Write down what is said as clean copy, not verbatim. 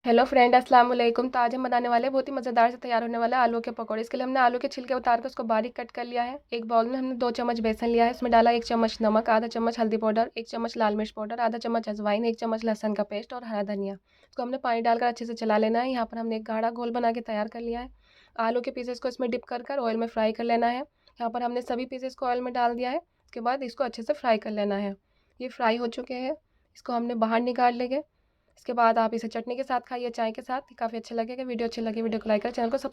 Hello friend, अस्सलाम वालेकुम। तो आज हम बनाने वाले हैं बहुत ही मज़ेदार से तैयार होने वाला आलू के पकौड़े। इसके लिए हमने आलू के छिलके उतार कर उसको बारीक कट कर लिया है। एक बाउल में हमने 2 चम्मच बेसन लिया है, उसमें डाला 1 चम्मच नमक, आधा चम्मच हल्दी पाउडर, 1 चम्मच लाल मिर्च पाउडर, आधा चम्मच अजवाइन, 1 चम्मच लहसुन का पेस्ट और हरा धनिया। इसको हमने पानी डालकर अच्छे से चला लेना है। यहाँ पर हमने एक गाढ़ा घोल बना के तैयार कर लिया है। आलू के पीसेस को इसमें डिप कर ऑयल में फ्राई कर लेना है। यहाँ पर हमने सभी पीसेस को ऑयल में डाल दिया है। उसके बाद इसको अच्छे से फ्राई कर लेना है। ये फ्राई हो चुके हैं, इसको हमने बाहर निकाल लेंगे। इसके बाद आप इसे चटनी के साथ खाइए, चाय के साथ, काफ़ी अच्छा लगेगा। वीडियो अच्छी लगी वीडियो को लाइक करें, चैनल को